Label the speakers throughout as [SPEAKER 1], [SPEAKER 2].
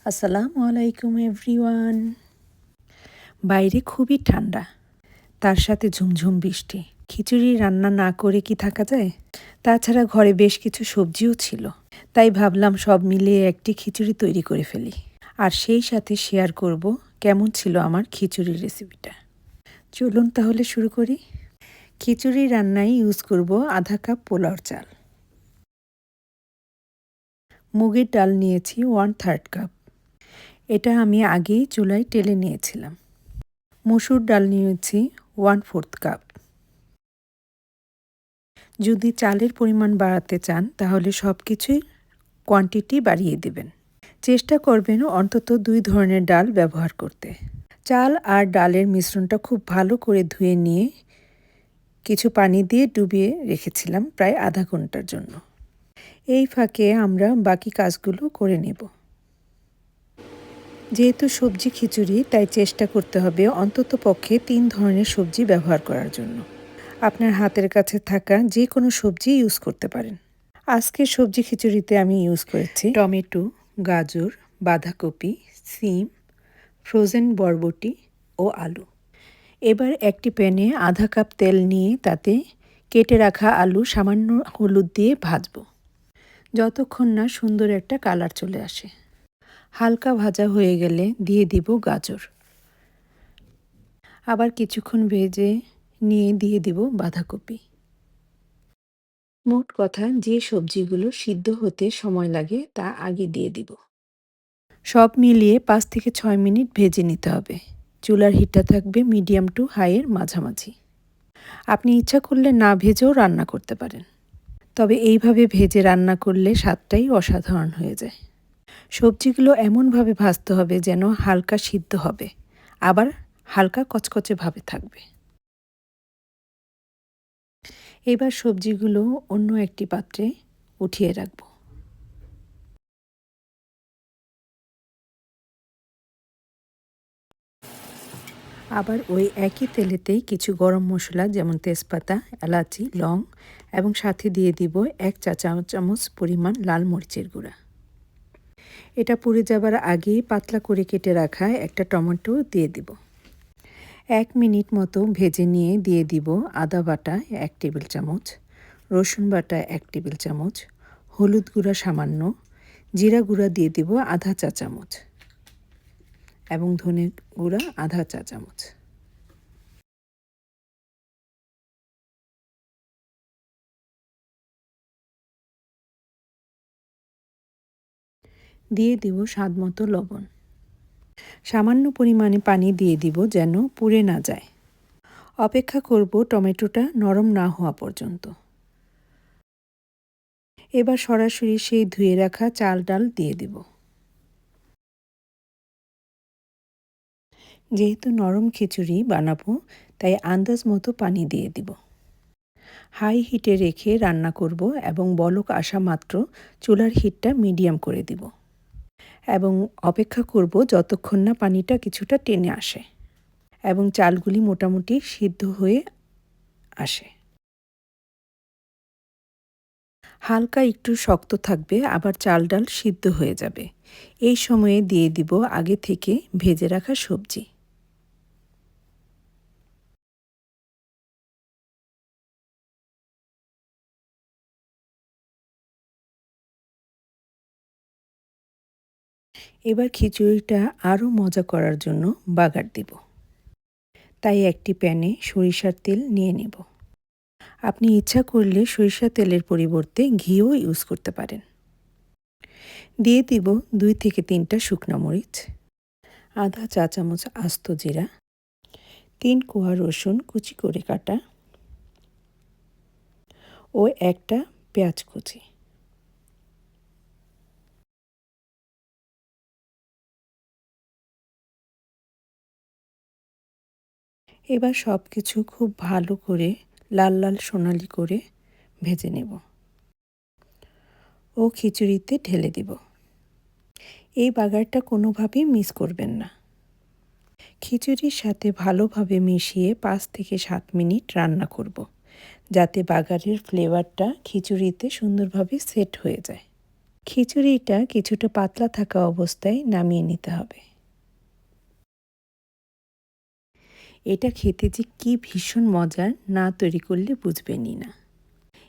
[SPEAKER 1] আসসালামু আলাইকুম এভরিওয়ান। বাইরে খুবই ঠান্ডা, তার সাথে ঝুমঝুম বৃষ্টি। খিচুড়ি রান্না না করে কি থাকা যায়? তাছাড়া ঘরে বেশ কিছু সবজিও ছিল, তাই ভাবলাম সব মিলিয়ে একটি খিচুড়ি তৈরি করে ফেলি। আর সেই সাথে শেয়ার করব কেমন ছিল আমার খিচুড়ির রেসিপিটা। চলুন তাহলে শুরু করি। খিচুড়ি রান্নায় ইউজ করব আধা কাপ পোলাওর চাল। মুগের ডাল নিয়েছি 1/3 কাপ, এটা আমি আগেই চুলায় টেলে নিয়েছিলাম। মসুর ডাল নিয়েছি 1/4 কাপ। যদি চালের পরিমাণ বাড়াতে চান তাহলে সব কিছুই কোয়ান্টিটি বাড়িয়ে দেবেন। চেষ্টা করবেন অন্তত 2 ধরনের ডাল ব্যবহার করতে। চাল আর ডালের মিশ্রণটা খুব ভালো করে ধুয়ে নিয়ে কিছু পানি দিয়ে ডুবিয়ে রেখেছিলাম প্রায় আধা ঘন্টার জন্য। এই ফাঁকে আমরা বাকি কাজগুলো করে নেব। যেহেতু সবজি খিচুড়ি, তাই চেষ্টা করতে হবে অন্তত পক্ষে 3 ধরনের সবজি ব্যবহার করার জন্য। আপনার হাতের কাছে থাকা যে কোনো সবজি ইউজ করতে পারেন। আজকের সবজি খিচুড়িতে আমি ইউজ করেছি টমেটো, গাজর, বাঁধাকপি, সিম, ফ্রোজেন বরবটি ও আলু। এবার একটি প্যানে আধা কাপ তেল নিয়ে তাতে কেটে রাখা আলু সামান্য হলুদ দিয়ে ভাজব, যতক্ষণ না সুন্দর একটা কালার চলে আসে। হালকা ভাজা হয়ে গেলে দিয়ে দিব গাজর। আবার কিছুক্ষণ ভেজে নিয়ে দিয়ে দিব বাঁধাকপি। মোট কথা, যে সবজিগুলো সিদ্ধ হতে সময় লাগে তা আগে দিয়ে দিব। সব মিলিয়ে 5 থেকে 6 মিনিট ভেজে নিতে হবে। চুলার হিটটা থাকবে মিডিয়াম টু হাইয়ের মাঝামাঝি। আপনি ইচ্ছা করলে না ভেজেও রান্না করতে পারেন, তবে এইভাবে ভেজে রান্না করলে স্বাদটাই অসাধারণ হয়ে যায়। সবজিগুলো এমনভাবে ভাজতে হবে যেন হালকা সিদ্ধ হবে, আবার হালকা কচকচে ভাবে থাকবে। এবার সবজিগুলো অন্য একটি পাত্রে উঠিয়ে রাখব। আবার ওই একই তেলেতেই কিছু গরম মশলা যেমন তেজপাতা, এলাচি, লং এবং সাথে দিয়ে দিব 1 চা চামচ পরিমাণ লাল মরিচের গুঁড়া। এটা পুড়ে যাবার আগেই পাতলা করে কেটে রাখা একটা টমেটো দিয়ে দিব। 1 মিনিট মতো ভেজে নিয়ে দিয়ে দিব আদা বাটা 1 টেবিল চামচ, রসুন বাটা 1 টেবিল চামচ, হলুদ গুঁড়া সামান্য, জিরা গুঁড়া দিয়ে দিব আধা চা চামচ এবং ধনে গুঁড়া আধা চা চামচ। দিয়ে দিব স্বাদমতো লবণ। সামান্য পরিমাণে পানি দিয়ে দিব যেন পুড়ে না যায়। অপেক্ষা করব টমেটোটা নরম না হওয়া পর্যন্ত। এবার সরাসরি সেই ধুয়ে রাখা চাল ডাল দিয়ে দিব। যেহেতু নরম খিচুড়ি বানাবো, তাই আন্দাজ মতো পানি দিয়ে দিব। হাই হিটে রেখে রান্না করব এবং বলক আসা মাত্র চুলার হিটটা মিডিয়াম করে দিব এবং অপেক্ষা করব যতক্ষণ না পানিটা কিছুটা টেনে আসে এবং চালগুলি মোটামুটি সিদ্ধ হয়ে আসে। হালকা একটু শক্ত থাকবে, আবার চাল ডাল সিদ্ধ হয়ে যাবে। এই সময়ে দিয়ে দিব আগে থেকে ভেজে রাখা সবজি। এবার খিচুড়িটা আরও মজা করার জন্য বাগার দিব। তাই একটি প্যানে সরিষার তেল নিয়ে নেব। আপনি ইচ্ছা করলে সরিষার তেলের পরিবর্তে ঘিও ইউজ করতে পারেন। দিয়ে দিব 2 থেকে 3টা শুকনো মরিচ, আধা চা চামচ আস্ত জিরা, 3 কোয়া রসুন কুচি করে কাটা ও একটা পেঁয়াজ কুচি। এবার সব কিছু খুব ভালো করে লাল লাল সোনালি করে ভেজে নেব ও খিচুড়িতে ঢেলে দিব। এই বাগারটা কোনোভাবেই মিস করবেন না। খিচুড়ির সাথে ভালোভাবে মিশিয়ে 5 থেকে 7 মিনিট রান্না করব, যাতে বাগারের ফ্লেভারটা খিচুড়িতে সুন্দরভাবে সেট হয়ে যায়। খিচুড়িটা কিছুটা পাতলা থাকা অবস্থায় নামিয়ে নিতে হবে। এটা খেতে যে কি ভীষণ মজার, না তৈরি করলে বুঝবেনই না।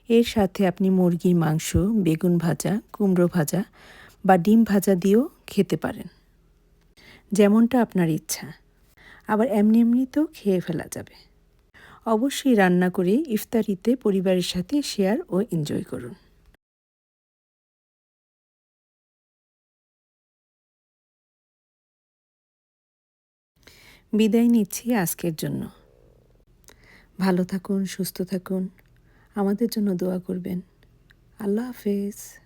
[SPEAKER 1] এর সাথে আপনি মুরগির মাংস, বেগুন ভাজা, কুমড়ো ভাজা বা ডিম ভাজা দিয়েও খেতে পারেন। যেমনটা আপনার ইচ্ছা। আবার এমনি এমনিতেও খেয়ে ফেলা যাবে। অবশ্যই রান্না করে ইফতারিতে পরিবারের সাথে শেয়ার ও এনজয় করুন। বিদায় নিচ্ছি আজকের জন্য। ভালো থাকুন, সুস্থ থাকুন। আমাদের জন্য দোয়া করবেন। আল্লাহ হাফেজ।